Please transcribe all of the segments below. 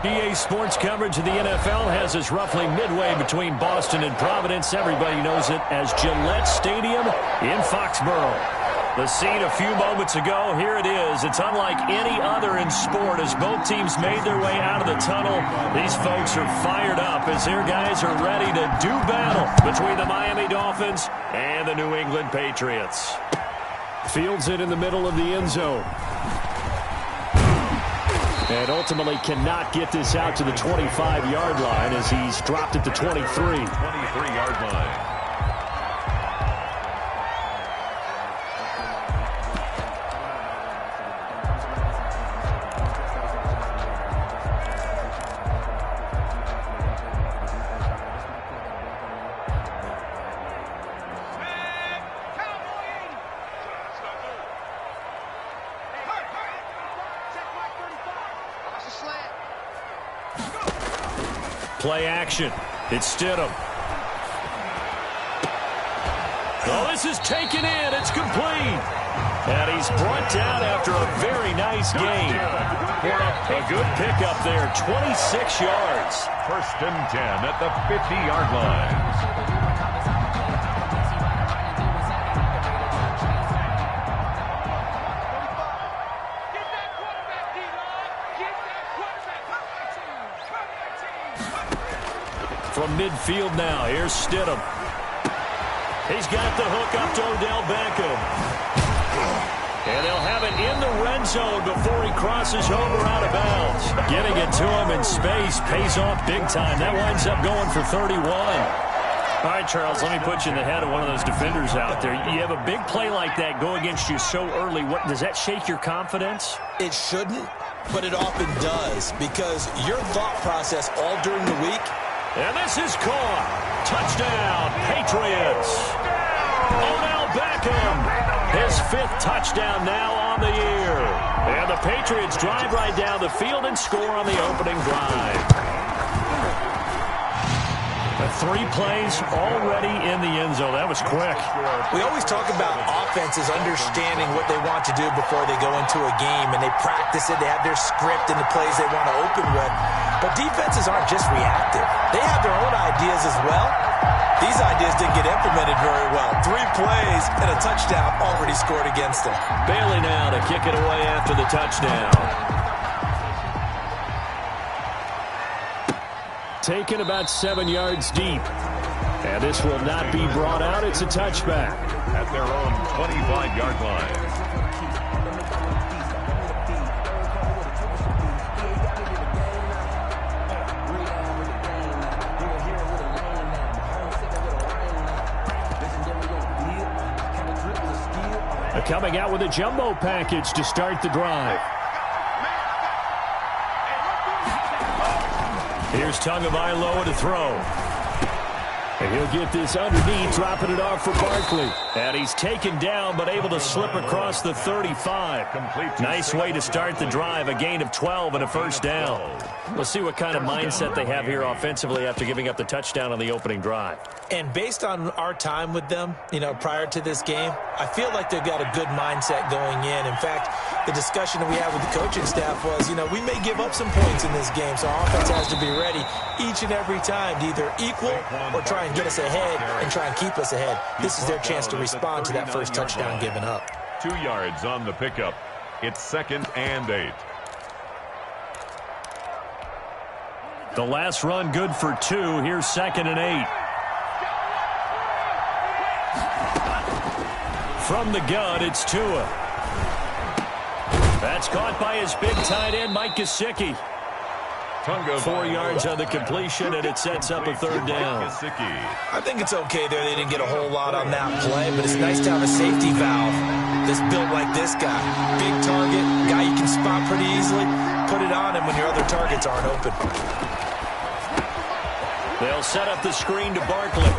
EA Sports coverage of the NFL has us roughly midway between Boston and Providence. Everybody knows it as Gillette Stadium in Foxborough. The scene a few moments ago, here it is. It's unlike any other in sport as both teams made their way out of the tunnel. These folks are fired up as their guys are ready to do battle between the Miami Dolphins and the New England Patriots. Fields it in the middle of the end zone. And ultimately cannot get this out to the 25-yard line as he's dropped at the 23. 23-yard line. Play action. It's Stidham. Oh, this is taken in. It's complete. And he's brought down after a very nice gain. A good pickup there, 26 yards. 1st and 10 at the 50-yard line. From midfield now, here's Stidham. He's got the hook up to Odell Beckham. And they'll have it in the red zone before he crosses over out of bounds. Getting it to him in space pays off big time. That winds up going for 31. All right, Charles, let me put you in the head of one of those defenders out there. You have a big play like that go against you so early. Does that shake your confidence? It shouldn't, but it often does because your thought process all during the week. And this is caught. Touchdown, Patriots. Odell Beckham, his 5th touchdown now on the year. And the Patriots drive right down the field and score on the opening drive. 3 plays already in the end zone. That was quick. We always talk about offenses understanding what they want to do before they go into a game, and they practice it. They have their script and the plays they want to open with. But defenses aren't just reactive. They have their own ideas as well. These ideas didn't get implemented very well. 3 plays and a touchdown already scored against them. Bailey now to kick it away after the touchdown. Taken about 7 yards deep. And this will not be brought out. It's a touchback. At their own 25-yard line. Coming out with a jumbo package to start the drive. Here's Tagovailoa to throw. And he'll get this underneath, dropping it off for Barkley. And he's taken down, but able to slip across the 35. Nice way to start the drive. A gain of 12 and a 1st down. We'll see what kind of mindset they have here offensively after giving up the touchdown on the opening drive. And based on our time with them, prior to this game, I feel like they've got a good mindset going in. In fact, the discussion that we had with the coaching staff was, we may give up some points in this game, so our offense has to be ready each and every time to either equal or try and get us ahead and try and keep us ahead. This is their chance to respond to that first touchdown given up. 2 yards on the pickup. It's 2nd and 8. The last run good for 2. Here's 2nd and 8. From the gun, it's Tua. That's caught by his big tight end, Mike Gesicki. 4 yards on the completion, and it sets up a 3rd down. I think it's okay there. They didn't get a whole lot on that play, but it's nice to have a safety valve that's built like this guy. Big target, guy you can spot pretty easily. Put it on him when your other targets aren't open. They'll set up the screen to Barkley.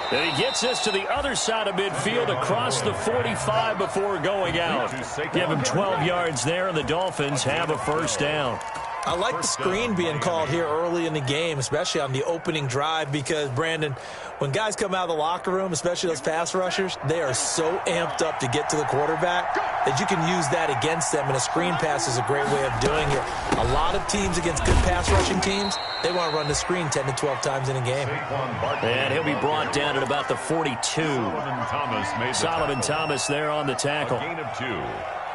And he gets this to the other side of midfield across the 45 before going out. Give him 12 yards there, and the Dolphins have a 1st down. I like the screen being called here early in the game, especially on the opening drive, because, Brandon, when guys come out of the locker room, especially those pass rushers, they are so amped up to get to the quarterback that you can use that against them, and a screen pass is a great way of doing it. A lot of teams against good pass rushing teams, they want to run the screen 10 to 12 times in a game. And he'll be brought down at about the 42. Solomon Thomas there on the tackle.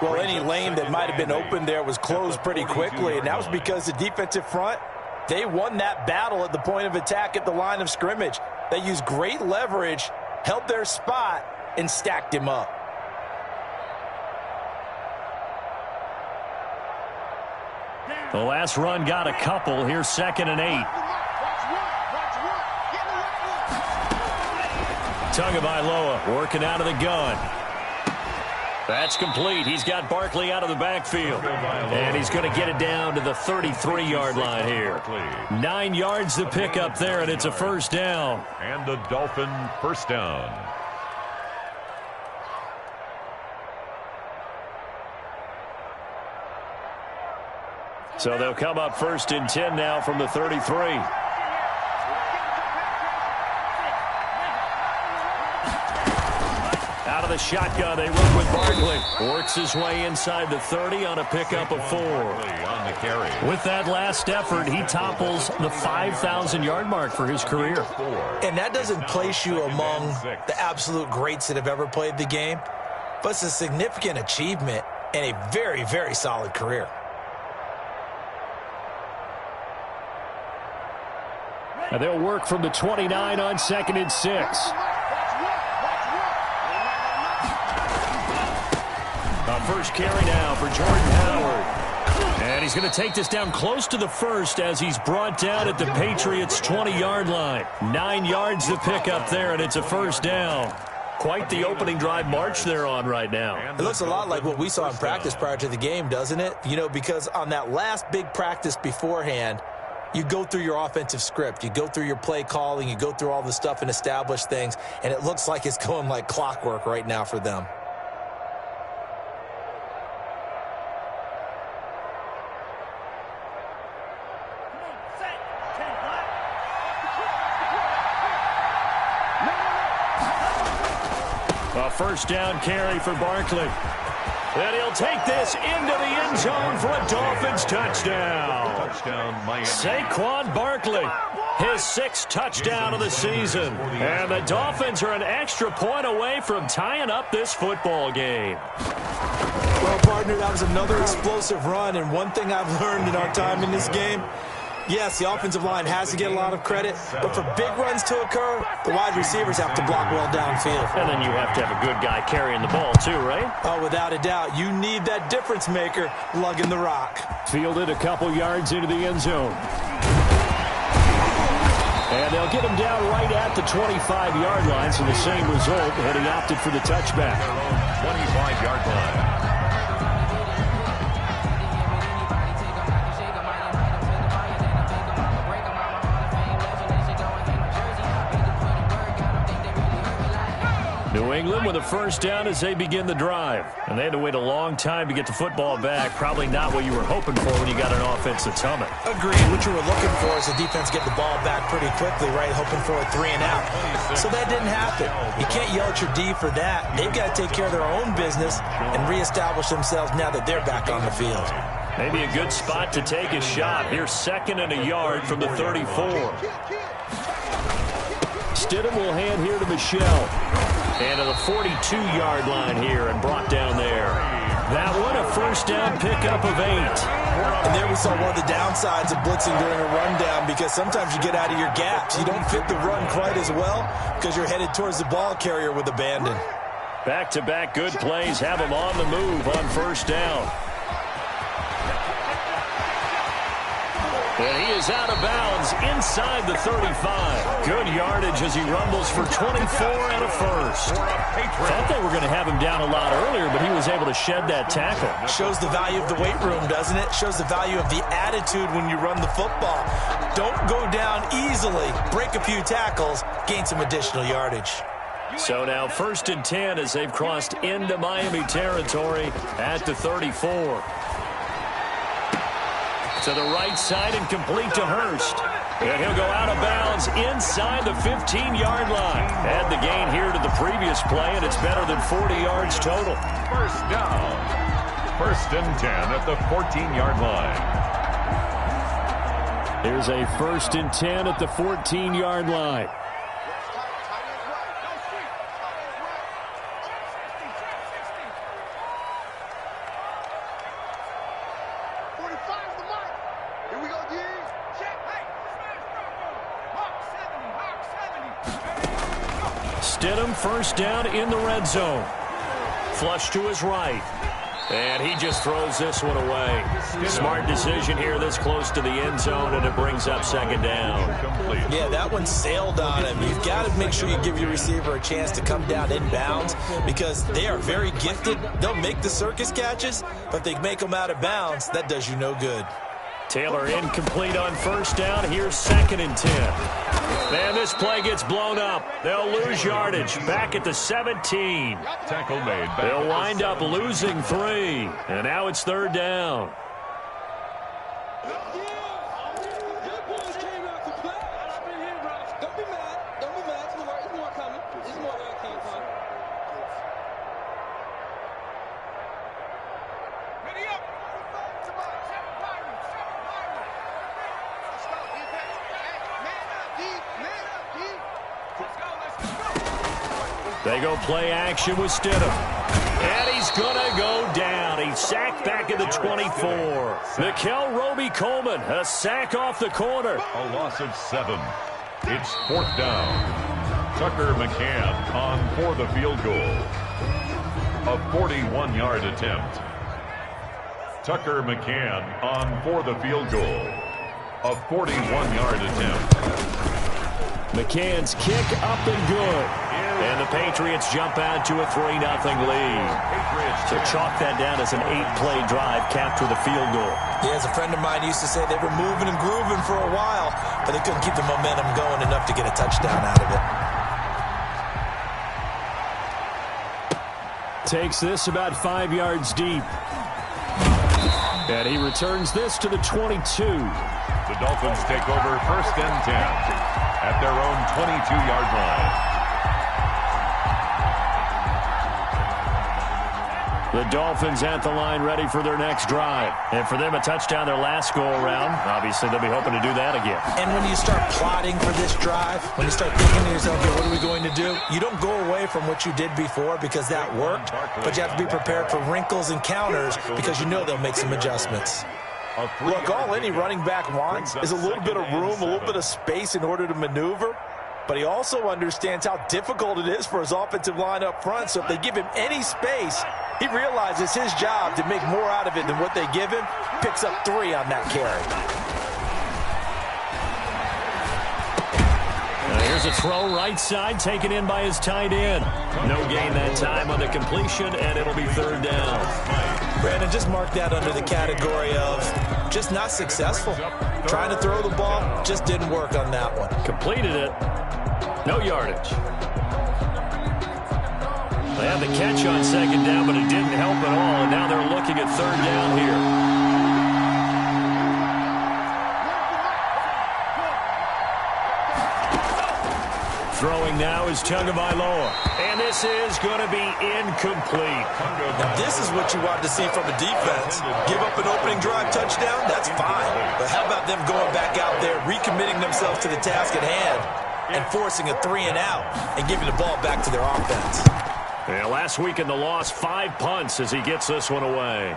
Well, any lane that might have been open there was closed pretty quickly, and that was because the defensive front, they won that battle at the point of attack at the line of scrimmage. They used great leverage, held their spot, and stacked him up. The last run got a couple. Here's 2nd and 8. Tagovailoa working out of the gun. That's complete. He's got Barkley out of the backfield. And he's going to get it down to the 33-yard line here. 9 yards to pick up there, and it's a first down. And the Dolphin first down. So they'll come up 1st and 10 now from the 33. Out of the shotgun, they run with Barkley. Works his way inside the 30 on a pickup of 4. On the carry. With that last effort, he topples the 5,000-yard mark for his career. And that doesn't place you among the absolute greats that have ever played the game, but it's a significant achievement and a very, very solid career. And they'll work from the 29 on 2nd and 6. First carry now for Jordan Howard. And he's going to take this down close to the 1st as he's brought down at the Patriots' 20-yard line. 9 yards to pick up there, and it's a first down. Quite the opening drive march they're on right now. It looks a lot like what we saw in practice prior to the game, doesn't it? You know, because on that last big practice beforehand, you go through your offensive script. You go through your play calling. You go through all the stuff and establish things, and it looks like it's going like clockwork right now for them. A first down carry for Barkley. And he'll take this into the end zone for a Dolphins touchdown. Saquon Barkley, his 6th touchdown of the season. And the Dolphins are an extra point away from tying up this football game. Well, partner, that was another explosive run, and one thing I've learned in our time in this game, yes, the offensive line has to get a lot of credit, but for big runs to occur, the wide receivers have to block well downfield. And then you have to have a good guy carrying the ball too, right? Oh, without a doubt. You need that difference maker lugging the rock. Fielded a couple yards into the end zone. And they'll get him down right at the 25-yard line, so the same result, and he opted for the touchback. 25-yard line. New England with a first down as they begin the drive. And they had to wait a long time to get the football back. Probably not what you were hoping for when you got an offense that's humming. Agreed. What you were looking for is the defense get the ball back pretty quickly, right? Hoping for a 3 and out. So that didn't happen. You can't yell at your D for that. They've got to take care of their own business and reestablish themselves now that they're back on the field. Maybe a good spot to take a shot. Here's 2nd and a yard from the 34. Stidham will hand here to Michel. And to the 42-yard line here and brought down there. That one, a first down pickup of 8. And there we saw one of the downsides of blitzing during a rundown, because sometimes you get out of your gaps. You don't fit the run quite as well because you're headed towards the ball carrier with abandon. Back-to-back good plays have him on the move on first down. And he is out of bounds inside the 35. Good yardage as he rumbles for 24 and a first. Thought they were going to have him down a lot earlier, but he was able to shed that tackle. Shows the value of the weight room, doesn't it? Shows the value of the attitude when you run the football. Don't go down easily. Break a few tackles. Gain some additional yardage. So now 1st and 10 as they've crossed into Miami territory at the 34. To the right side and complete to Hurst. And he'll go out of bounds inside the 15-yard line. Add the gain here to the previous play, and it's better than 40 yards total. First down. 1st and 10 at the 14-yard line. Here's a 1st and 10 at the 14-yard line. Stidham, first down in the red zone. Flush to his right. And he just throws this one away. Smart decision here this close to the end zone, and it brings up 2nd down. Yeah, that one sailed on him. You've got to make sure you give your receiver a chance to come down inbounds because they are very gifted. They'll make the circus catches, but if they make them out of bounds, that does you no good. Taylor incomplete on 1st down. Here's 2nd and 10. And this play gets blown up. They'll lose yardage. Back at the 17. Tackle made. They'll wind up losing 3. And now it's 3rd down. They go play action with Stidham. And he's going to go down. He's sacked back at the 24. Mikel Roby-Coleman, a sack off the corner. A loss of 7. It's 4th down. Tucker McCann on for the field goal. A 41-yard attempt. Tucker McCann on for the field goal. A 41-yard attempt. McCann's kick up and good. And the Patriots jump out to a 3-0 lead. So chalk that down as an 8-play drive, capture the field goal. Yeah, as a friend of mine used to say, they were moving and grooving for a while, but they couldn't keep the momentum going enough to get a touchdown out of it. Takes this about 5 yards deep. And he returns this to the 22. The Dolphins take over 1st and 10 at their own 22-yard line. The Dolphins at the line ready for their next drive. And for them, a touchdown their last go-around. Obviously, they'll be hoping to do that again. And when you start plotting for this drive, when you start thinking to yourself, okay, what are we going to do? You don't go away from what you did before because that worked, but you have to be prepared for wrinkles and counters because you know they'll make some adjustments. Look, all any running back wants is a little bit of room, a little bit of space in order to maneuver. But he also understands how difficult it is for his offensive line up front. So if they give him any space, he realizes his job to make more out of it than what they give him. Picks up 3 on that carry. Here's a throw right side, taken in by his tight end. No gain that time on the completion, and it'll be 3rd down. Brandon, just mark that under the category of just not successful. Trying to throw the ball, just didn't work on that one. Completed it. No yardage. They had the catch on 2nd down, but it didn't help at all, and now they're looking at 3rd down here. Throwing now is Tagovailoa. And this is going to be incomplete. Now, this is what you want to see from a defense. Give up an opening drive touchdown, that's fine. But how about them going back out there, recommitting themselves to the task at hand, and forcing a 3-and-out and giving the ball back to their offense? Yeah, last week in the loss, 5 punts as he gets this one away.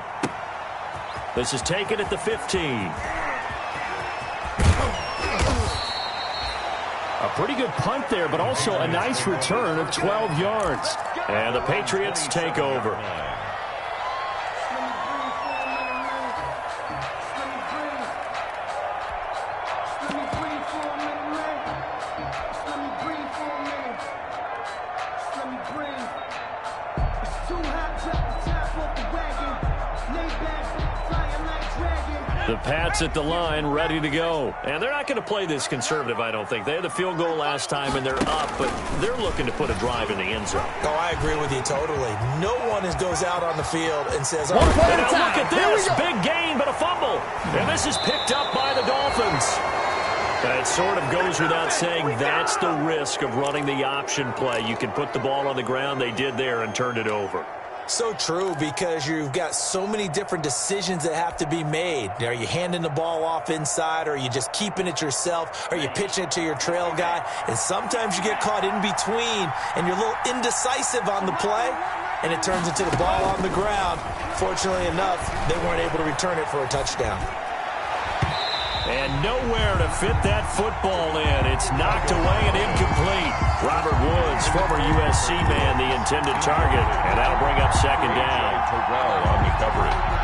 This is taken at the 15. A pretty good punt there, but also a nice return of 12 yards. And the Patriots take over. The Pats at the line, ready to go. And they're not going to play this conservative, I don't think. They had the field goal last time, and they're up, but they're looking to put a drive in the end zone. Oh, I agree with you totally. No one goes out on the field and says, all right, now look at this. Big gain, but a fumble. And this is picked picked up by the Dolphins. That sort of goes without saying. That's the risk of running the option play. You can put the ball on the ground. They did there and turned it over. So true, because you've got so many different decisions that have to be made. Are you handing the ball off inside, or are you just keeping it yourself? Are you pitching it to your trail guy? And sometimes you get caught in between, and you're a little indecisive on the play, and it turns into the ball on the ground. Fortunately enough, they weren't able to return it for a touchdown. And nowhere to fit that football in. It's knocked away and incomplete. Robert Woods, former USC man, the intended target. And that'll bring up second down. Terrell on the coverage.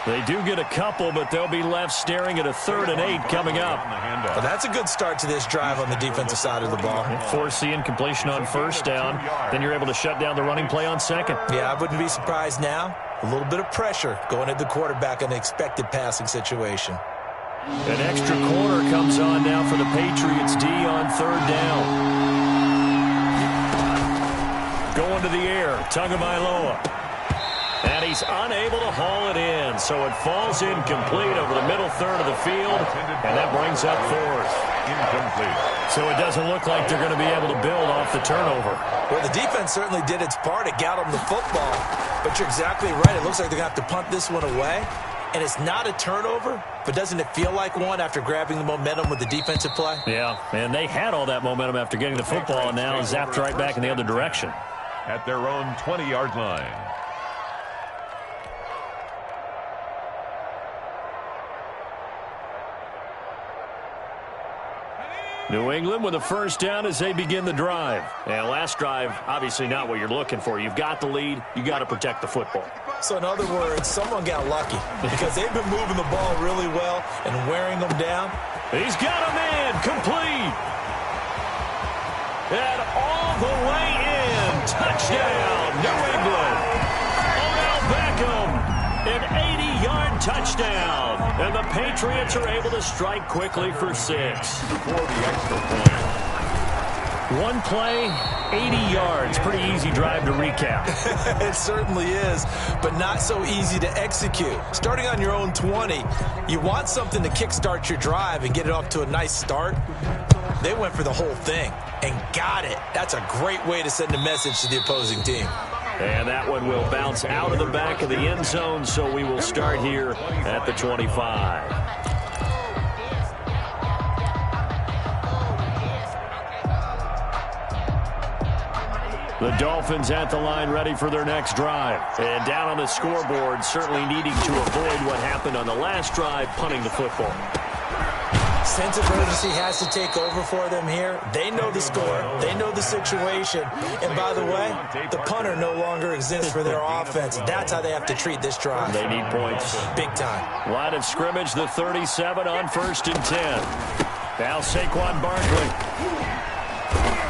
They do get a couple, but they'll be left staring at a 3rd and 8 coming up. Well, that's a good start to this drive on the defensive side of the ball. Force the incompletion on first down. Then you're able to shut down the running play on second. Yeah, I wouldn't be surprised now. A little bit of pressure going at the quarterback in an expected passing situation. An extra corner comes on now for the Patriots D on 3rd down. Going to the air, Tagovailoa. And he's unable to haul it in, so it falls incomplete over the middle third of the field, and that brings up 4th. Incomplete. So it doesn't look like they're going to be able to build off the turnover. Well, the defense certainly did its part. It got them the football, but you're exactly right. It looks like they're going to have to punt this one away, and it's not a turnover, but doesn't it feel like one after grabbing the momentum with the defensive play? Yeah, and they had all that momentum after getting the football, and now zapped right back in the other direction. At their own 20-yard line. New England with a first down as they begin the drive. And last drive, obviously not what you're looking for. You've got the lead. You got to protect the football. So in other words, someone got lucky because they've been moving the ball really well and wearing them down. He's got a man complete. And all the way in. Touchdown, New England. Odell Beckham, an 80-yard touchdown. And the Patriots are able to strike quickly for 6. For the extra point. One play, 80 yards. Pretty easy drive to recap. It certainly is, but not so easy to execute. Starting on your own 20, you want something to kickstart your drive and get it off to a nice start. They went for the whole thing and got it. That's a great way to send a message to the opposing team. And that one will bounce out of the back of the end zone, so we will start here at the 25. The Dolphins at the line ready for their next drive. And down on the scoreboard, certainly needing to avoid what happened on the last drive, punting the football. Sense of urgency has to take over for them here. They know the score. They know the situation. And by the way, the punter no longer exists for their offense. That's how they have to treat this drive. They need points. Big time. Line of scrimmage, the 37 on 1st and 10. Now Saquon Barkley.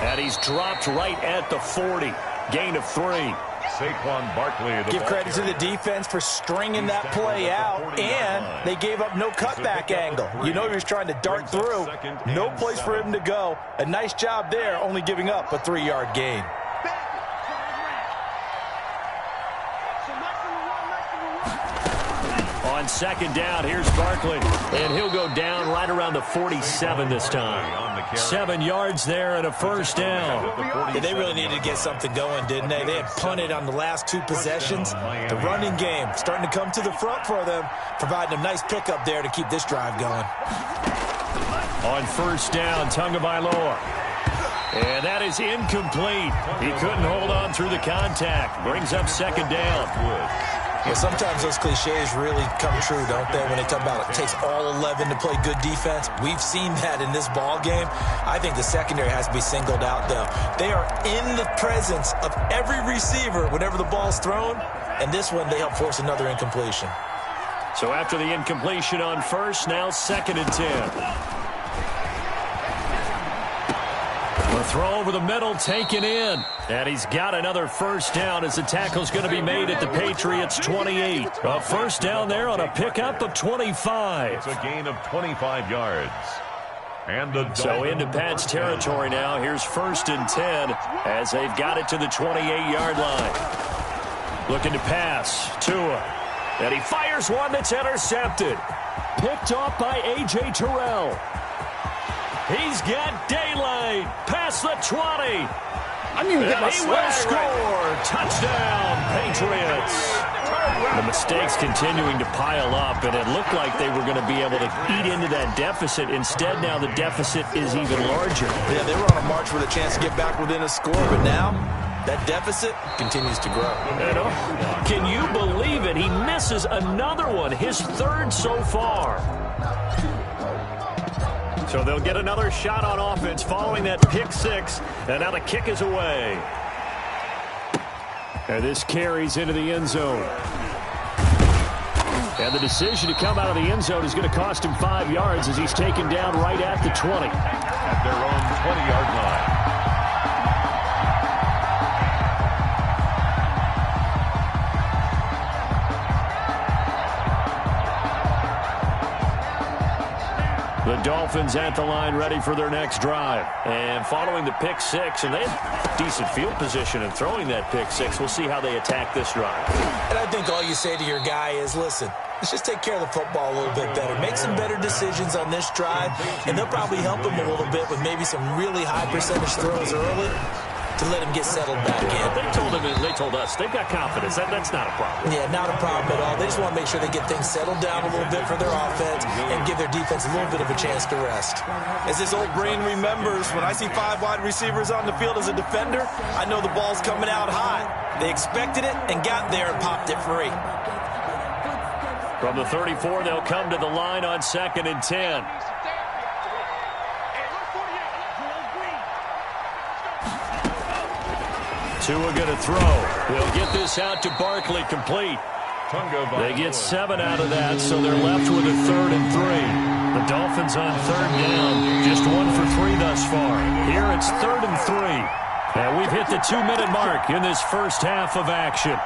And he's dropped right at the 40. Gain of 3. Saquon Barkley. Give credit to the defense for stringing that play out, and they gave up no cutback angle. You know he was trying to dart through. No place for him to go. A nice job there, only giving up a 3-yard gain. On second down, here's Barkley. And he'll go down right around the 47 this time. 7 yards there and a first down. Yeah, they really needed to get something going, didn't they? They had punted on the last 2 possessions. The running game starting to come to the front for them, providing a nice pickup there to keep this drive going. On first down, Tagovailoa. And that is incomplete. He couldn't hold on through the contact. Brings up second down. Yeah, sometimes those cliches really come true, don't they, when they talk about it takes all 11 to play good defense. We've seen that in this ball game. I think the secondary has to be singled out, though. They are in the presence of every receiver whenever the ball's thrown, and this one they help force another incompletion. So after the incompletion on first, now 2nd and 10. throw over the middle, taken in. And he's got another first down as the tackle's going to be made at the Patriots 28. A first down there on a pickup of 25. It's a gain of 25 yards. And so into Pat's territory now. Here's 1st and 10 as they've got it to the 28-yard line. Looking to pass. Tua. And he fires one that's intercepted. Picked off by A.J. Terrell. He's got daylight past the 20. I didn't even get my he will score. Right. Touchdown, Patriots. The mistakes continuing to pile up, and it looked like they were going to be able to eat into that deficit. Instead, now the deficit is even larger. Yeah, they were on a march with a chance to get back within a score, but now that deficit continues to grow. Can you believe it? He misses another one, his 3rd so far. So they'll get another shot on offense following that pick 6, and now the kick is away. And this carries into the end zone. And the decision to come out of the end zone is going to cost him 5 yards as he's taken down right at the 20. At their own 20-yard line. The Dolphins at the line ready for their next drive. And following the pick 6, and they have decent field position in throwing that pick 6. We'll see how they attack this drive. And I think all you say to your guy is, listen, let's just take care of the football a little bit better. Make some better decisions on this drive, and they'll probably help him a little bit with maybe some really high percentage throws early to let him get settled back in. They told us they've got confidence. That's not a problem. Yeah, not a problem at all. They just want to make sure they get things settled down a little bit for their offense and give their defense a little bit of a chance to rest. As this old brain remembers, when I see 5 wide receivers on the field as a defender, I know the ball's coming out high. They expected it and got there and popped it free. From the 34, they'll come to the line on 2nd and 10. Tua going to throw. They'll get this out to Barkley, complete. They get 7 out of that, so they're left with a 3rd and 3. The Dolphins on 3rd down, just 1 for 3 thus far. Here it's 3rd and 3. And we've hit the 2-minute mark in this first half of action.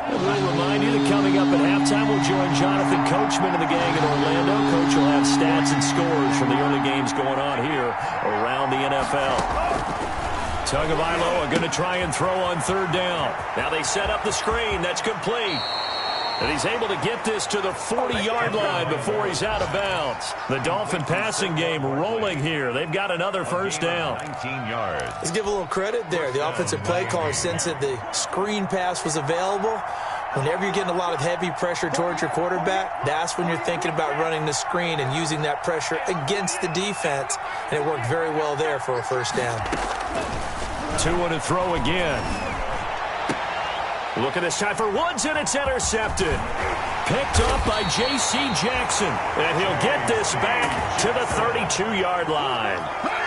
We'll remind you that coming up at halftime, we'll join Jonathan Coachman and the gang in Orlando. Coach will have stats and scores from the early games going on here around the NFL. Tagovailoa going to try and throw on 3rd down. Now they set up the screen. That's complete. And he's able to get this to the 40-yard line before he's out of bounds. The Dolphin passing game rolling here. They've got another first down. 19 yards. Let's give a little credit there. The offensive play caller sensed that the screen pass was available. Whenever you're getting a lot of heavy pressure towards your quarterback, that's when you're thinking about running the screen and using that pressure against the defense. And it worked very well there for a first down. Tua to throw again. Look at this time for Woods, and it's intercepted. Picked up by J.C. Jackson. And he'll get this back to the 32-yard line.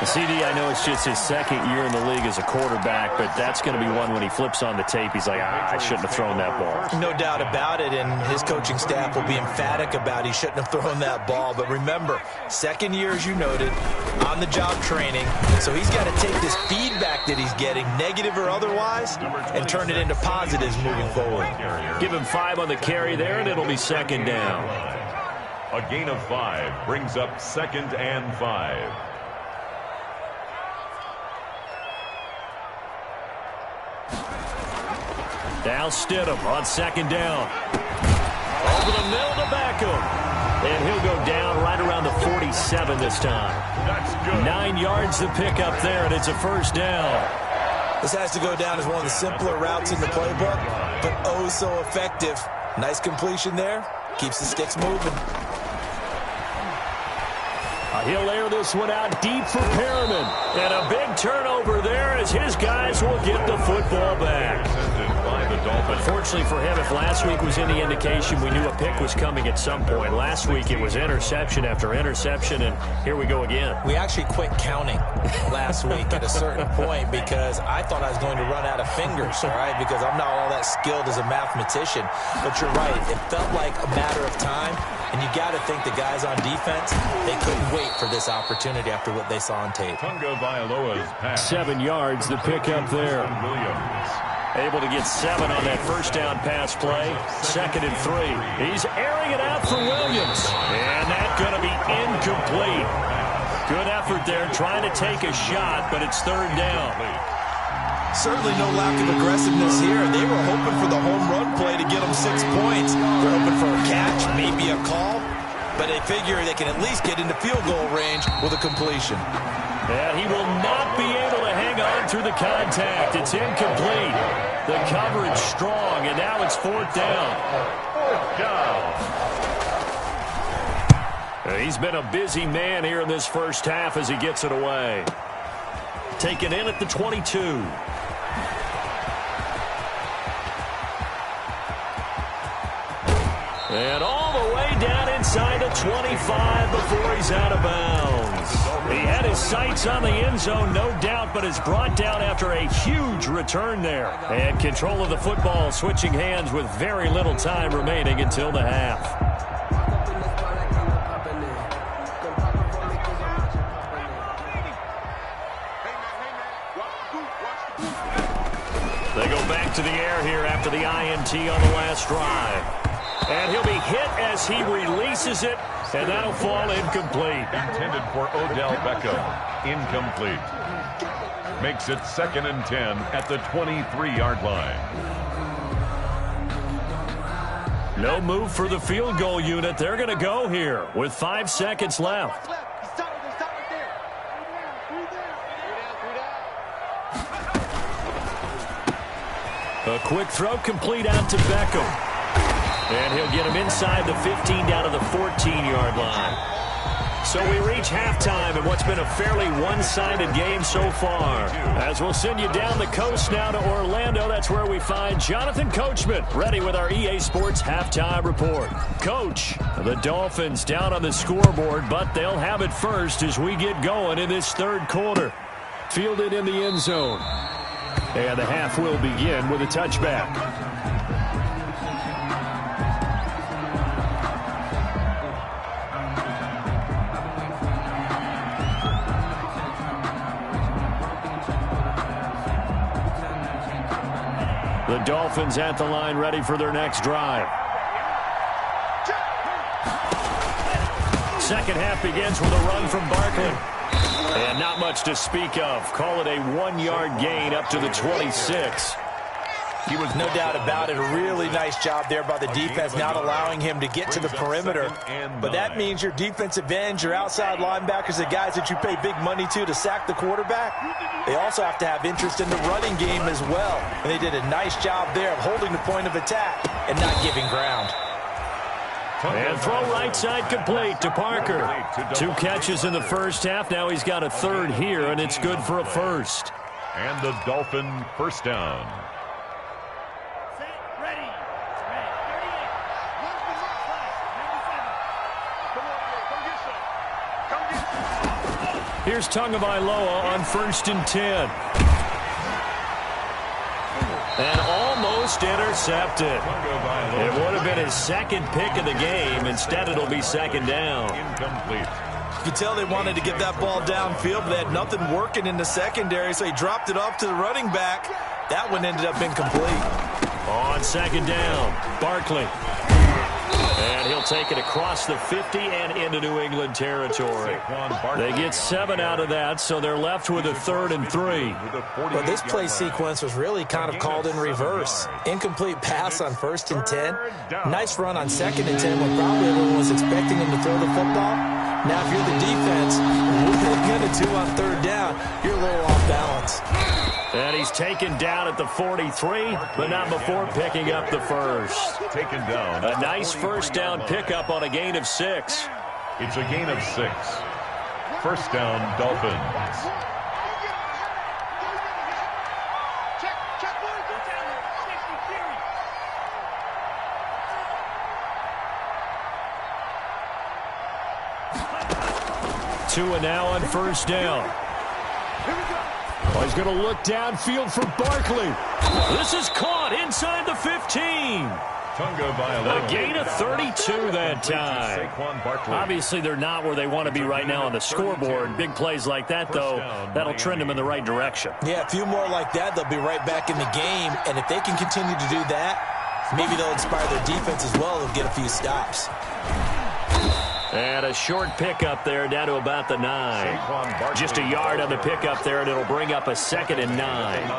The CD, I know it's just his 2nd year in the league as a quarterback, but that's going to be one when he flips on the tape. He's like, I shouldn't have thrown that ball. No doubt about it, and his coaching staff will be emphatic about he shouldn't have thrown that ball. But remember, 2nd year, as you noted, on-the-job training. So he's got to take this feedback that he's getting, negative or otherwise, and turn it into positives moving forward. Give him 5 on the carry there, and it'll be 2nd down. A gain of 5 brings up 2nd and 5. Now Stidham on 2nd down. Over the middle to Beckham. And he'll go down right around the 47 this time. That's good. 9 yards to pick up there, and it's a first down. This has to go down as one of the simpler routes in the playbook, but oh so effective. Nice completion there. Keeps the sticks moving. He'll air this one out deep for Perriman. And a big turnover there as his guys will get the football back. By the Dolphins. Unfortunately for him, if last week was any indication, we knew a pick was coming at some point. Last week it was interception after interception, and here we go again. We actually quit counting last week at a certain point because I thought I was going to run out of fingers, all right, because I'm not all that skilled as a mathematician. But you're right. It felt like a matter of time, and you got to think the guys on defense, they couldn't wait for this opportunity after what they saw on tape. Tunga Vailoa's pass. 7 yards, the pickup there. Williams. Able to get 7 on that first down pass play. 2nd and 3. He's airing it out for Williams. And that's going to be incomplete. Good effort there trying to take a shot, but it's 3rd down. Certainly no lack of aggressiveness here. They were hoping for the home run play to get them 6 points. They're hoping for a catch, maybe a call, but they figure they can at least get into field goal range with a completion. And he will not be able to hang on through the contact. It's incomplete. The coverage strong, and now it's 4th down. 4th down. He's been a busy man here in this first half as he gets it away. Taken in at the 22. And all the way down inside the 25 before he's out of bounds. He had his sights on the end zone, no doubt, but is brought down after a huge return there. And control of the football switching hands with very little time remaining until the half. They go back to the air here after the INT on the last drive. And he'll be hit as he releases it, and that'll fall incomplete. Intended for Odell Beckham. Incomplete. Makes it 2nd and 10 at the 23-yard line. No move for the field goal unit. They're going to go here with 5 seconds left. A quick throw complete out to Beckham. And he'll get him inside the 15 down to the 14-yard line. So we reach halftime in what's been a fairly one-sided game so far. As we'll send you down the coast now to Orlando, that's where we find Jonathan Coachman, ready with our EA Sports Halftime Report. Coach, the Dolphins down on the scoreboard, but they'll have it first as we get going in this 3rd quarter. Fielded in the end zone. And the half will begin with a touchback. The Dolphins at the line ready for their next drive. Second half begins with a run from Barkley. And not much to speak of. Call it a 1-yard gain up to the 26. He was no doubt about it. A really nice job there by the defense, not allowing him to get to the perimeter. But that means your defensive ends, your outside linebackers, the guys that you pay big money to sack the quarterback, they also have to have interest in the running game as well. And they did a nice job there of holding the point of attack and not giving ground. And throw right side complete to Parker. 2 catches in the first half. Now he's got a 3rd here, and it's good for a 1st. And the Dolphin first down. Here's Tagovailoa on 1st and 10. And almost intercepted. It would have been his 2nd pick of the game. Instead, it'll be 2nd down. Incomplete. You could tell they wanted to get that ball downfield, but they had nothing working in the secondary, so he dropped it off to the running back. That one ended up incomplete. On 2nd down, Barkley. And he'll take it across the 50 and into New England territory. They get 7 out of that, so they're left with a 3rd and 3. Well, this play sequence was really kind of called in reverse. Incomplete pass on 1st and 10. Nice run on 2nd and 10 when probably everyone was expecting him to throw the football. Now, if you're the defense, what are you going to do on 3rd down? You're a little off balance. And he's taken down at the 43, but not before picking up the 1st. Taken down. A nice first down pickup on a gain of 6. It's a gain of 6. First down, Dolphins. 2 now on first down. Oh, he's going to look downfield for Barkley. This is caught inside the 15. A gain of 32 that time. Obviously, they're not where they want to be right now on the scoreboard. Big plays like that, though, that'll trend them in the right direction. Yeah, a few more like that, they'll be right back in the game. And if they can continue to do that, maybe they'll inspire their defense as well. They'll get a few stops. And a short pickup there down to about the 9. Just a yard on the pickup there, and it'll bring up a 2nd and 9.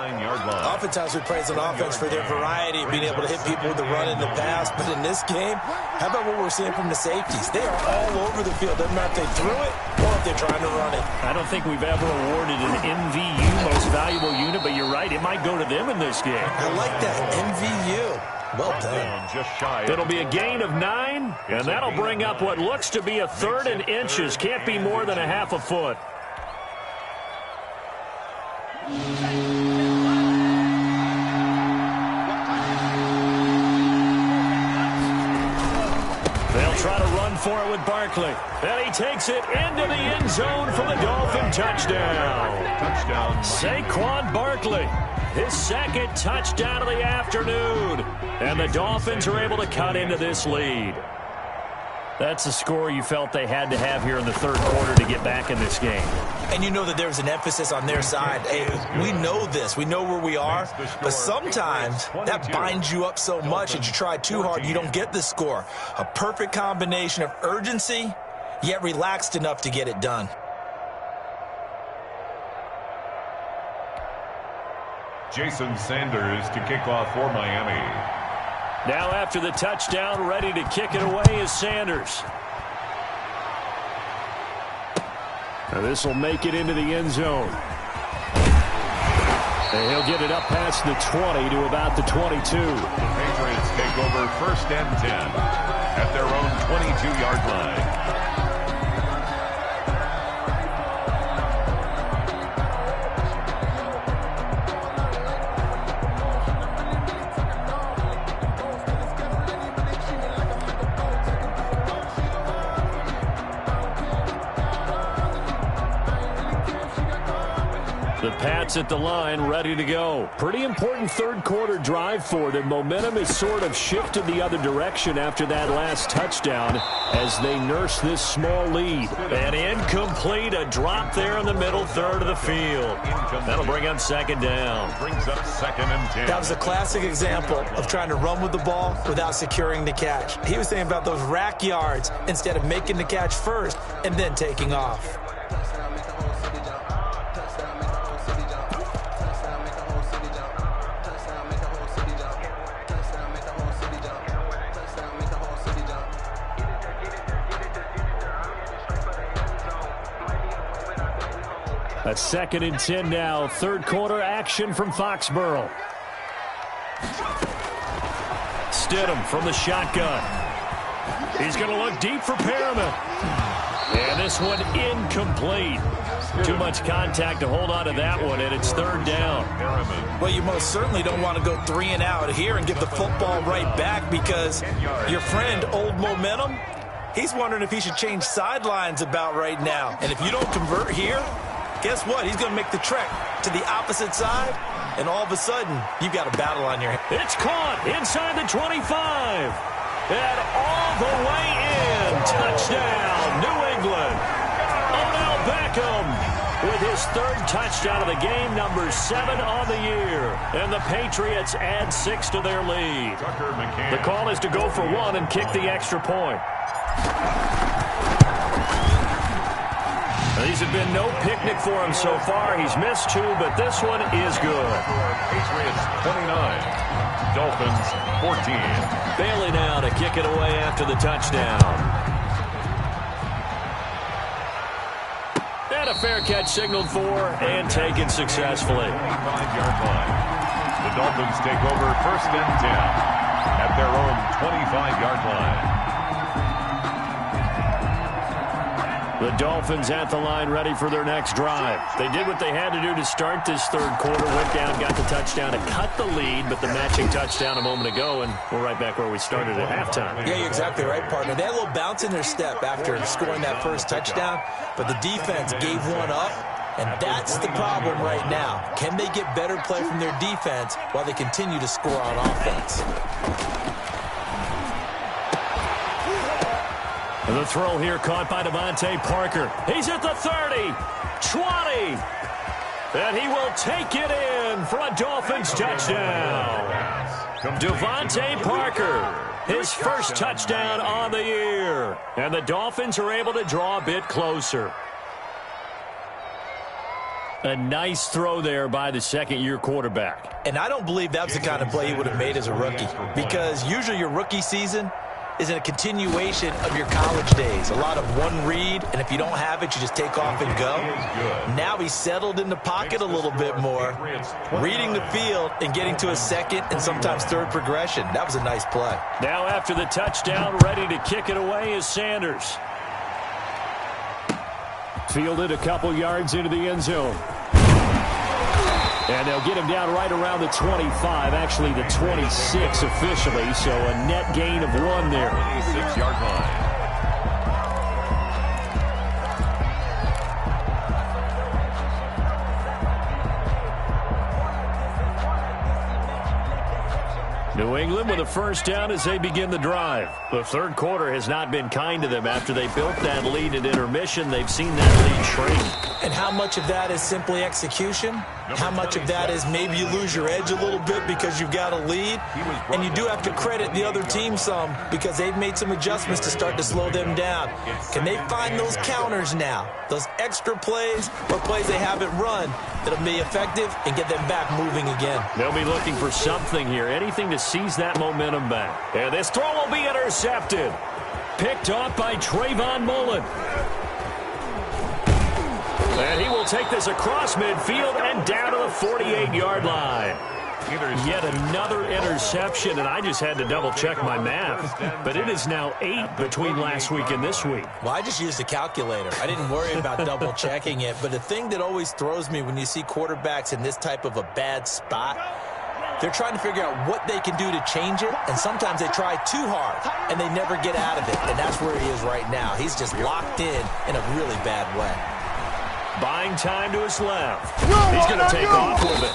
Oftentimes we praise an offense for their variety, being able to hit people with the run and the pass. But in this game, how about what we're seeing from the safeties? They are all over the field. Doesn't matter if they threw it or if they're trying to run it. I don't think we've ever awarded an MVU, most valuable unit, but you're right, it might go to them in this game. I like that, MVU. Well done. It'll be a gain of 9, and that'll bring up what looks to be a 3rd and inches. Can't be more than a half a foot. They'll try to run for it with Barkley. And he takes it into the end zone for the Dolphin touchdown. Saquon Barkley. His 2nd touchdown of the afternoon. And the Dolphins are able to cut into this lead. That's a score you felt they had to have here in the 3rd quarter to get back in this game. And you know that there's an emphasis on their side. Hey, we know this. We know where we are. But sometimes that binds you up so much that you try too hard, you don't get the score. A perfect combination of urgency, yet relaxed enough to get it done. Jason Sanders to kick off for Miami. Now after the touchdown, ready to kick it away is Sanders. Now this will make it into the end zone. And he'll get it up past the 20 to about the 22. The Patriots take over 1st and 10 at their own 22-yard line. The Pats at the line, ready to go. Pretty important 3rd quarter drive for them. Momentum has sort of shifted the other direction after that last touchdown as they nurse this small lead. And incomplete, a drop there in the middle 3rd of the field. That'll bring up 2nd down. Brings up 2nd and 10. That was a classic example of trying to run with the ball without securing the catch. He was saying about those rack yards instead of making the catch first and then taking off. A 2nd and 10 now. 3rd quarter action from Foxborough. Stidham from the shotgun. He's going to look deep for Perriman. And this one incomplete. Too much contact to hold on to that one, and it's 3rd down. Well, you most certainly don't want to go 3 and out here and give the football right back because your friend, Old Momentum, he's wondering if he should change sidelines about right now. And if you don't convert here, guess what? He's going to make the trek to the opposite side, and all of a sudden, you've got a battle on your hands. It's caught inside the 25. And all the way in. Touchdown, New England. Odell Beckham with his 3rd touchdown of the game, number 7 on the year. And the Patriots add 6 to their lead. The call is to go for 1 and kick the extra point. These have been no picnic for him so far. He's missed 2, but this one is good. Patriots 29, Dolphins 14. Bailey now to kick it away after the touchdown. And a fair catch signaled for and taken successfully. 25-yard line. The Dolphins take over 1st and 10 at their own 25-yard line. The Dolphins at the line ready for their next drive. They did what they had to do to start this third quarter. Went down, got the touchdown to cut the lead, but the matching touchdown a moment ago, and we're right back where we started at halftime. Yeah, you're exactly right, partner. They had a little bounce in their step after scoring that first touchdown, but the defense gave one up, and that's the problem right now. Can they get better play from their defense while they continue to score on offense? And the throw here caught by Devontae Parker. He's at the 30, 20, and he will take it in for a Dolphins touchdown. Devontae Parker, his first touchdown on the year. And the Dolphins are able to draw a bit closer. A nice throw there by the second-year quarterback. And I don't believe that's the kind of play he would have made as a rookie, because usually your rookie season is in a continuation of your college days. A lot of one read, and if you don't have it, you just take off and go. Now he's settled in the pocket a little bit more, reading the field and getting to a second and sometimes third progression. That was a nice play. Now after the touchdown, ready to kick it away is Sanders. Fielded a couple yards into the end zone. And they'll get him down right around the 25, actually the 26 officially, so a net gain of 1 there. 26-yard line. New England with a first down as they begin the drive. The third quarter has not been kind to them. After they built that lead at intermission, they've seen that lead shrink. And how much of that is simply execution? How much of that is maybe you lose your edge a little bit because you've got a lead? And you do have to credit the other team some because they've made some adjustments to start to slow them down. Can they find those counters now? Those extra plays or plays they haven't run that'll be effective and get them back moving again? They'll be looking for something here, anything to seize that momentum back. And this throw will be intercepted. Picked off by Trayvon Mullen. And he will take this across midfield and down to the 48-yard line. Yet another interception, and I just had to double-check my math. But it is now 8 between last week and this week. Well, I just used a calculator. I didn't worry about double-checking it. But the thing that always throws me when you see quarterbacks in this type of a bad spot, they're trying to figure out what they can do to change it, and sometimes they try too hard, and they never get out of it. And that's where he is right now. He's just locked in a really bad way. Buying time to his left. He's going to take off with it.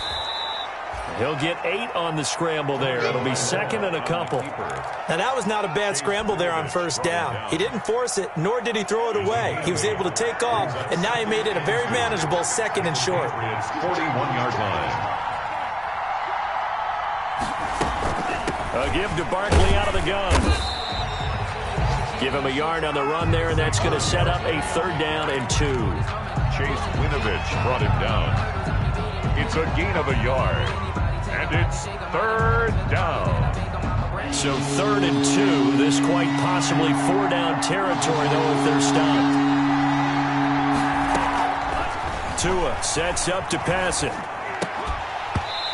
He'll get 8 on the scramble there. It'll be second and a couple. Now, that was not a bad scramble there on first down. He didn't force it, nor did he throw it away. He was able to take off, and now he made it a very manageable second and short. 41-yard line. A give to Barkley out of the gun. Give him a yard on the run there, and that's going to set up a third down and 2. Chase Winovich brought him down. It's a gain of a yard, and it's third down. So 3rd and 2. This quite possibly 4-down territory, though, if they're stopped. Tua sets up to pass it.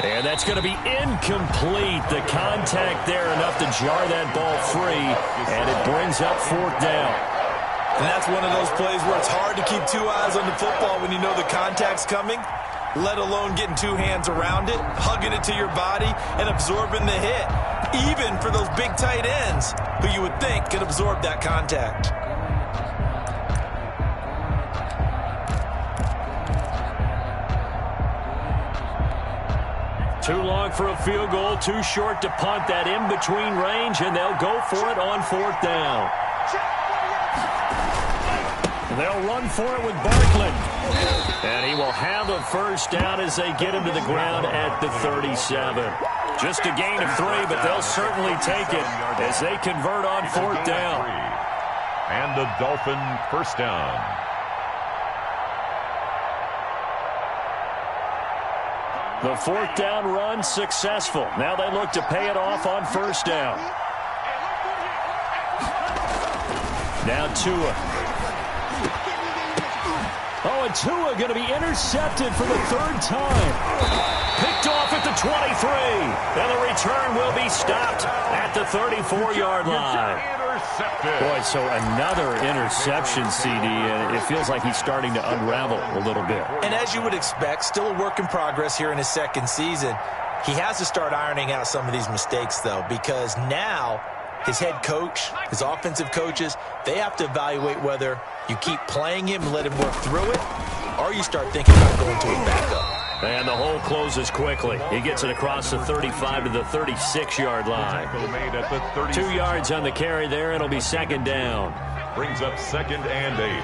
And that's going to be incomplete. The contact there enough to jar that ball free, and it brings up 4th down. And that's one of those plays where it's hard to keep 2 eyes on the football when you know the contact's coming, let alone getting 2 hands around it, hugging it to your body, and absorbing the hit, even for those big tight ends who you would think could absorb that contact. Too long for a field goal, too short to punt. That in-between range, and they'll go for it on 4th down. They'll run for it with Barkley. And he will have a first down as they get him to the ground at the 37. Just a gain of 3, but they'll certainly take it as they convert on 4th down. And the Dolphin first down. The 4th down run successful. Now they look to pay it off on first down. Now Tua. Oh, and Tua going to be intercepted for the 3rd time. Picked off at the 23. And the return will be stopped at the 34-yard line. Intercepted. Boy, so another interception, CD, and it feels like he's starting to unravel a little bit. And as you would expect, still a work in progress here in his second season. He has to start ironing out some of these mistakes, though, because now his head coach, his offensive coaches, they have to evaluate whether you keep playing him and let him work through it, or you start thinking about going to a backup. And the hole closes quickly. He gets it across the 35 to the 36-yard line. 2 yards on the carry there. It'll be second down. Brings up 2nd and 8.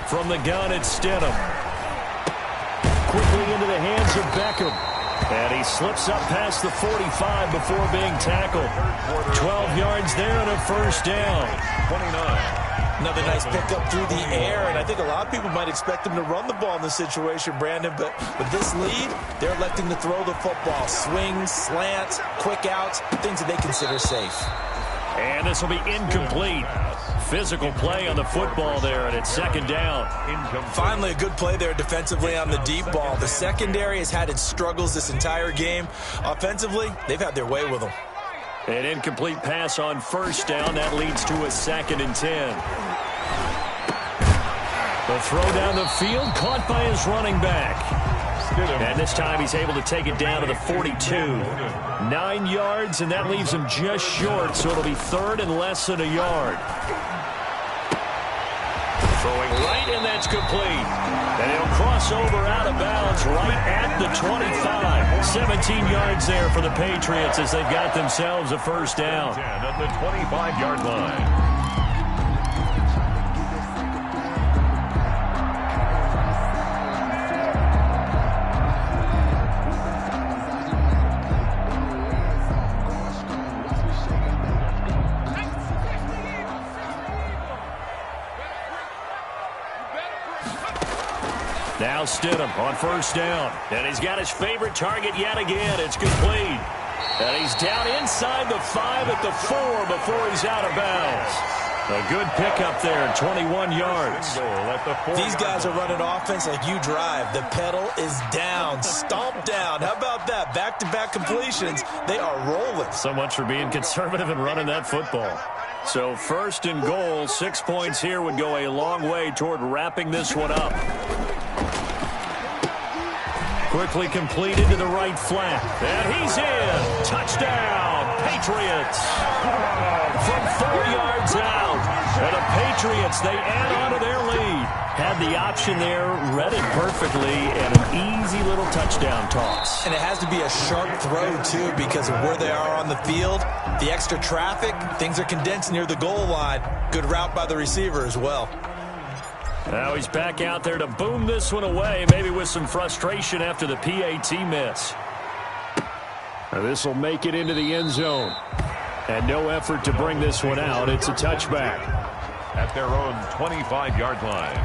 From the gun, it's Stidham. Quickly into the hands of Beckham. And he slips up past the 45 before being tackled. 12 yards there and a first down. 29. Another nice pickup through the air, and I think a lot of people might expect him to run the ball in this situation, Brandon, but with this lead, they're electing to throw the football. Swings, slants, quick outs, things that they consider safe. And this will be incomplete. Physical play on the football there, and it's second down. Finally, a good play there defensively on the deep ball. The secondary has had its struggles this entire game. Offensively, they've had their way with them. An incomplete pass on first down. That leads to a 2nd and 10. The throw down the field, caught by his running back. And this time he's able to take it down to the 42. 9 yards, and that leaves him just short, so it'll be 3rd and less than a yard. Throwing right, and that's complete. And he'll cross over out of bounds right at the 25. 17 yards there for the Patriots as they've got themselves a first down. 10 at the 25-yard line. Now Stidham on first down. And he's got his favorite target yet again. It's complete. And he's down inside the 5 at the 4 before he's out of bounds. A good pickup there, 21 yards. These guys are running offense like you drive. The pedal is down, stomped down. How about that? Back-to-back completions. They are rolling. So much for being conservative and running that football. So 1st and goal, 6 points here would go a long way toward wrapping this one up. Quickly completed to the right flat. And he's in. Touchdown, Patriots. From 4 yards out. And the Patriots, they add on to their lead. Had the option there, read it perfectly, and an easy little touchdown toss. And it has to be a sharp throw, too, because of where they are on the field. The extra traffic, things are condensed near the goal line. Good route by the receiver as well. Now he's back out there to boom this one away, maybe with some frustration after the PAT miss. Now this will make it into the end zone. And no effort to bring this one out. It's a touchback. At their own 25-yard line.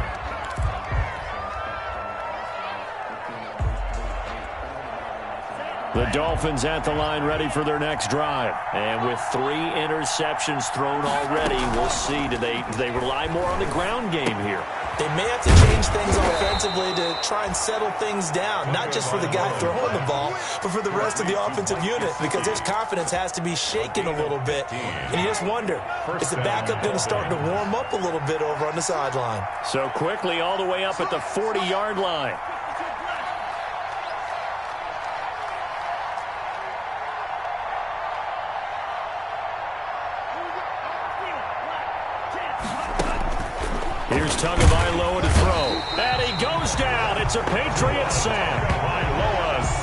The Dolphins at the line ready for their next drive. And with 3 interceptions thrown already, we'll see. Do they rely more on the ground game here? They may have to change things offensively to try and settle things down, not just for the guy throwing the ball, but for the rest of the offensive unit, because their confidence has to be shaken a little bit. And you just wonder, is the backup going to start to warm up a little bit over on the sideline? So quickly all the way up at the 40-yard line. Here's Tagovailoa to throw. And he goes down. It's a Patriots sack.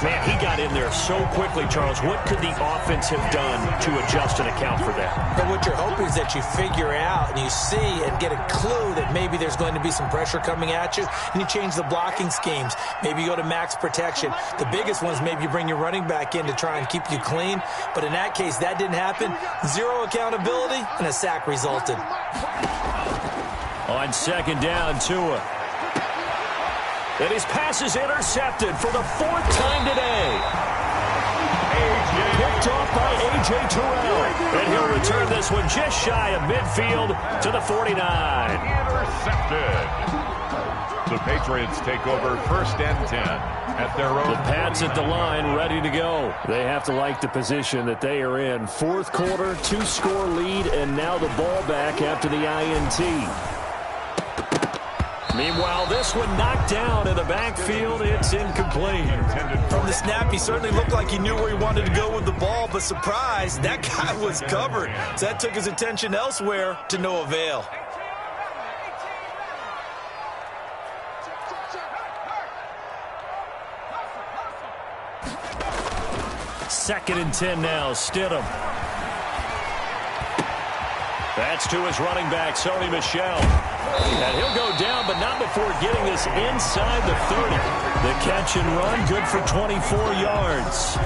Man, he got in there so quickly, Charles. What could the offense have done to adjust and account for that? But what you're hoping is that you figure out and you see and get a clue that maybe there's going to be some pressure coming at you, and you change the blocking schemes. Maybe you go to max protection. The biggest one is maybe you bring your running back in to try and keep you clean. But in that case, that didn't happen. 0 accountability, and a sack resulted. On second down, Tua. And his pass is intercepted for the 4th time today. Picked off by A.J. Terrell. And he'll return this one just shy of midfield to the 49. Intercepted. The Patriots take over 1st and 10 at their own. The Pats at the line, ready to go. They have to like the position that they are in. 4th quarter, 2-score lead, and now the ball back after the INT. Meanwhile, this one knocked down in the backfield. It's incomplete. From the snap, he certainly looked like he knew where he wanted to go with the ball, but surprise, that guy was covered. So that took his attention elsewhere to no avail. 2nd and 10 now. Stidham. That's to his running back, Sony Michel. And he'll go down, but not before getting this inside the 30. The catch and run, good for 24 yards.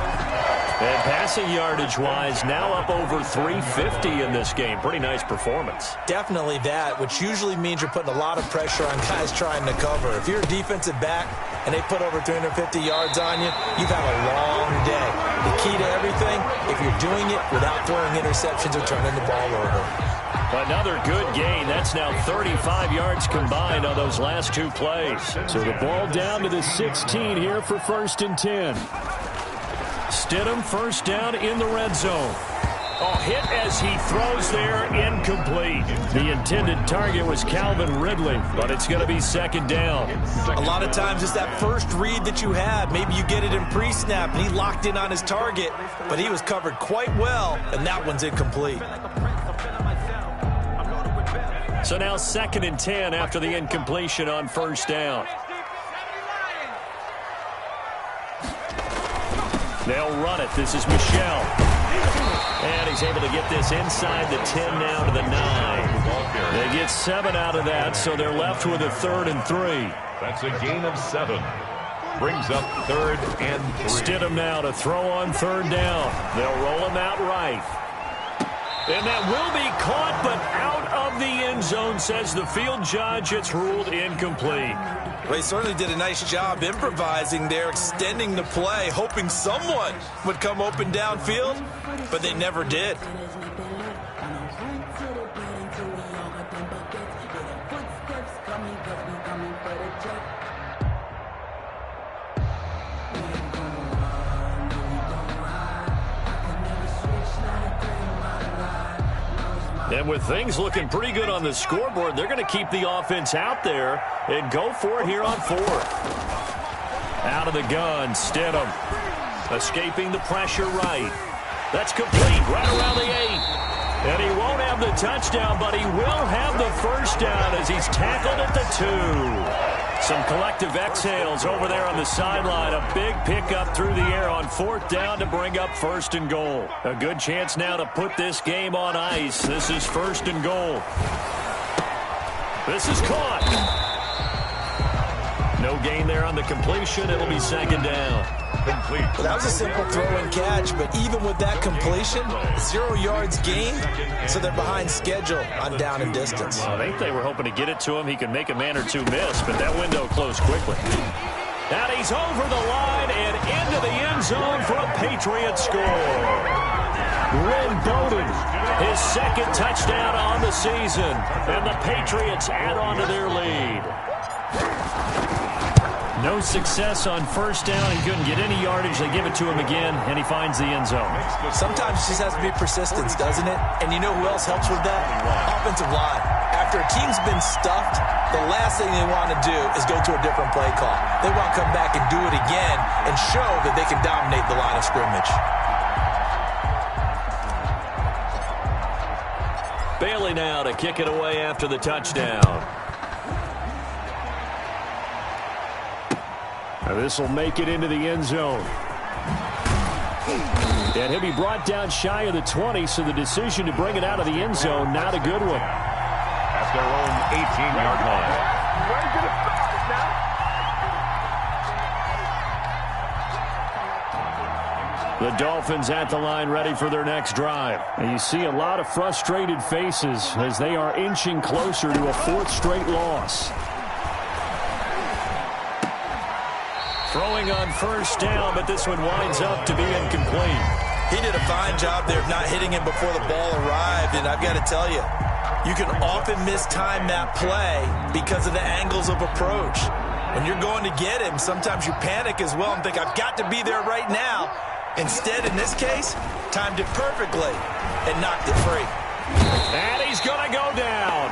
And passing yardage-wise, now up over 350 in this game. Pretty nice performance. Definitely that, which usually means you're putting a lot of pressure on guys trying to cover. If you're a defensive back and they put over 350 yards on you, you've had a long day. The key to everything, if you're doing it without throwing interceptions or turning the ball over. Another good gain. That's now 35 yards combined on those last 2 plays. So the ball down to the 16 here for 1st and 10. Stidham, 1st down in the red zone. Oh, hit as he throws there, incomplete. The intended target was Calvin Ridley, but it's going to be 2nd down. A lot of times it's that first read that you had. Maybe you get it in pre-snap, and he locked in on his target, but he was covered quite well, and that one's incomplete. So now 2nd and 10 after the incompletion on 1st down. They'll run it. This is Michel. And he's able to get this inside the 10 now to the 9. They get 7 out of that, so they're left with a 3rd and 3. That's a gain of 7. Brings up 3rd and 3. Stidham now to throw on 3rd down. They'll roll him out right. And that will be caught, but out of the end zone, says the field judge. It's ruled incomplete. Well, he certainly did a nice job improvising there, extending the play, hoping someone would come open downfield, but they never did. And with things looking pretty good on the scoreboard, they're going to keep the offense out there and go for it here on 4th. Out of the gun, Stidham. Escaping the pressure right. That's complete right around the 8. And he won't have the touchdown, but he will have the 1st down as he's tackled at the 2. Some collective exhales over there on the sideline. A big pickup through the air on 4th down to bring up 1st and goal. A good chance now to put this game on ice. This is 1st and goal. This is caught. No gain there on the completion. It'll be 2nd down. Complete. Well, that was a simple throw and catch, but even with that completion, 0 yards gained, so they're behind schedule on down and distance. Well, I think they were hoping to get it to him. He could make a man or 2 miss, but that window closed quickly. And he's over the line and into the end zone for a Patriot score. Lynn Bowden, his 2nd touchdown on the season, and the Patriots add on to their lead. No success on 1st down. He couldn't get any yardage. They give it to him again, and he finds the end zone. Sometimes it just has to be persistence, doesn't it? And you know who else helps with that? Offensive line. After a team's been stuffed, the last thing they want to do is go to a different play call. They want to come back and do it again and show that they can dominate the line of scrimmage. Bailey now to kick it away after the touchdown. Now this will make it into the end zone. And he'll be brought down shy of the 20, so the decision to bring it out of the end zone, not a good one. At their own 18-yard line. The Dolphins at the line ready for their next drive. And you see a lot of frustrated faces as they are inching closer to a 4th straight loss. Throwing on 1st down, but this one winds up to be incomplete. He did a fine job there of not hitting him before the ball arrived, and I've got to tell you, you can often mistime that play because of the angles of approach. When you're going to get him, sometimes you panic as well and think, I've got to be there right now. Instead, in this case, timed it perfectly and knocked it free. And he's going to go down.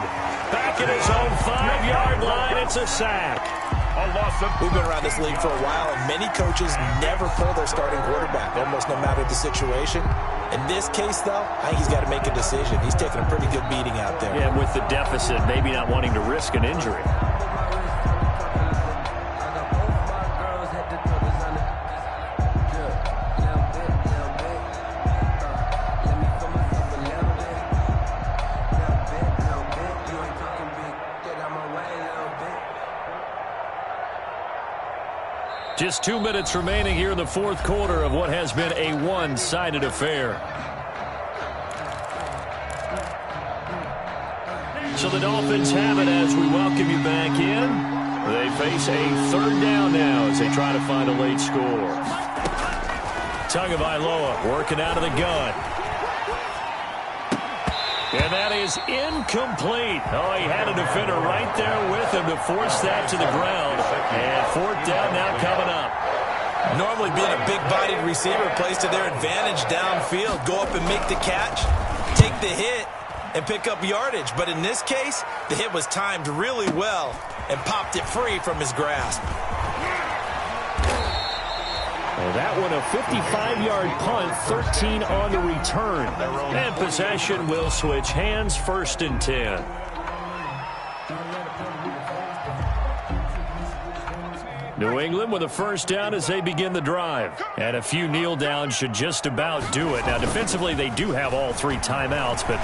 Back at his own 5-yard line, it's a sack. We've been around this league for a while, and many coaches never pull their starting quarterback, almost no matter the situation. In this case, though, I think he's got to make a decision. He's taking a pretty good beating out there. Yeah, with the deficit, maybe not wanting to risk an injury. Just 2 minutes remaining here in the fourth quarter of what has been a one-sided affair. So the Dolphins have it as we welcome you back in. They face a third down now as they try to find a late score. Tagovailoa working out of the gun. And that is incomplete. Oh, he had a defender right there with him to force that to the ground. And fourth down now coming up. Normally being a big-bodied receiver plays to their advantage downfield. Go up and make the catch, take the hit, and pick up yardage. But in this case, the hit was timed really well and popped it free from his grasp. Well, that one a 55-yard punt, 13 on the return. And possession will switch hands, 1st and 10. New England with a first down as they begin the drive. And a few kneel downs should just about do it. Now, defensively, they do have all 3 timeouts, but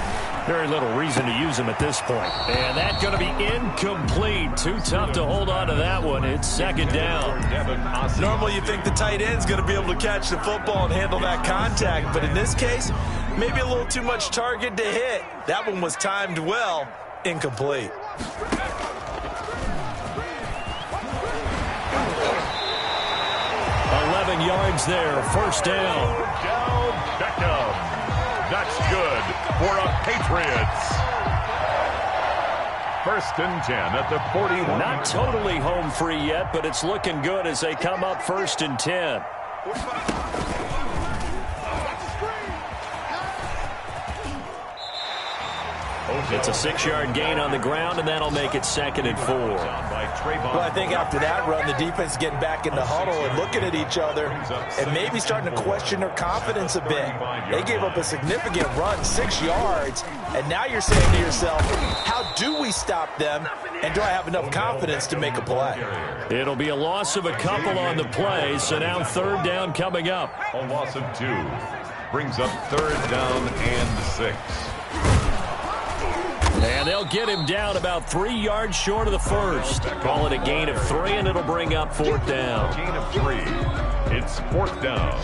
very little reason to use them at this point. And that's going to be incomplete. Too tough to hold on to that one. It's 2nd down. Normally, you think the tight end's going to be able to catch the football and handle that contact. But in this case, maybe a little too much target to hit. That one was timed well. Incomplete. 11 yards there, 1st down. Odell Beckham. That's good for a Patriots. 1st and 10 at the 41. Not totally home free yet, but it's looking good as they come up 1st and 10. It's a 6-yard gain on the ground, and that'll make it 2nd and 4. Well, I think after that run, the defense getting back in the huddle and looking at each other and maybe starting to question their confidence a bit. They gave up a significant run, 6 yards, and now you're saying to yourself, how do we stop them, and do I have enough confidence to make a play? It'll be a loss of a couple on the play, so now 3rd down coming up. A loss of 2 brings up 3rd down and 6. And they'll get him down about 3 yards short of the first. Call it a gain of 3, and it'll bring up 4th down. Gain of 3. It's 4th down.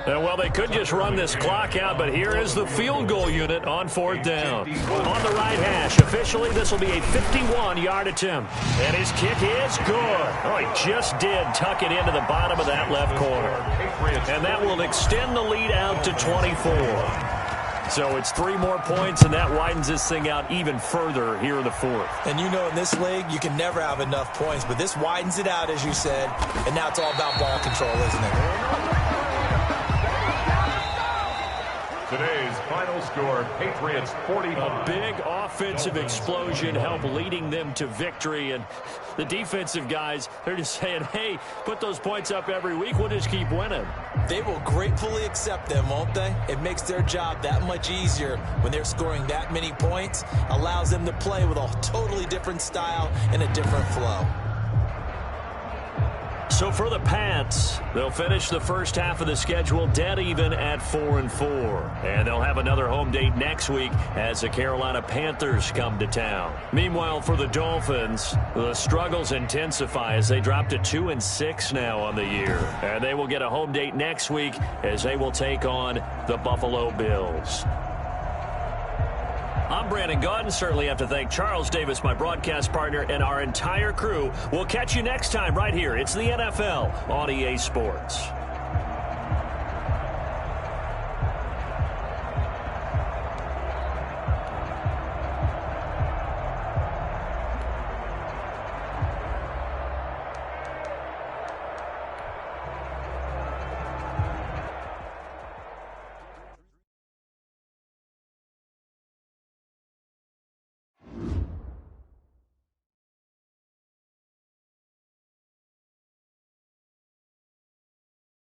And well, they could just run this clock out, but here is the field goal unit on 4th down. On the right hash, officially, this will be a 51-yard attempt. And his kick is good. Oh, he just did tuck it into the bottom of that left corner. And that will extend the lead out to 24. So it's 3 more points, and that widens this thing out even further here in the 4th. And you know, in this league, you can never have enough points, but this widens it out, as you said, and now it's all about ball control, isn't it? Today's final score, Patriots 41. A big offensive explosion helped leading them to victory, and the defensive guys, they're just saying, hey, put those points up every week, we'll just keep winning. They will gratefully accept them, won't they? It makes their job that much easier when they're scoring that many points, allows them to play with a totally different style and a different flow. So for the Pats, they'll finish the first half of the schedule dead even at 4-4. And they'll have another home date next week as the Carolina Panthers come to town. Meanwhile, for the Dolphins, the struggles intensify as they drop to 2-6 now on the year. And they will get a home date next week as they will take on the Buffalo Bills. I'm Brandon Gaudin. Certainly have to thank Charles Davis, my broadcast partner, and our entire crew. We'll catch you next time right here. It's the NFL on EA Sports.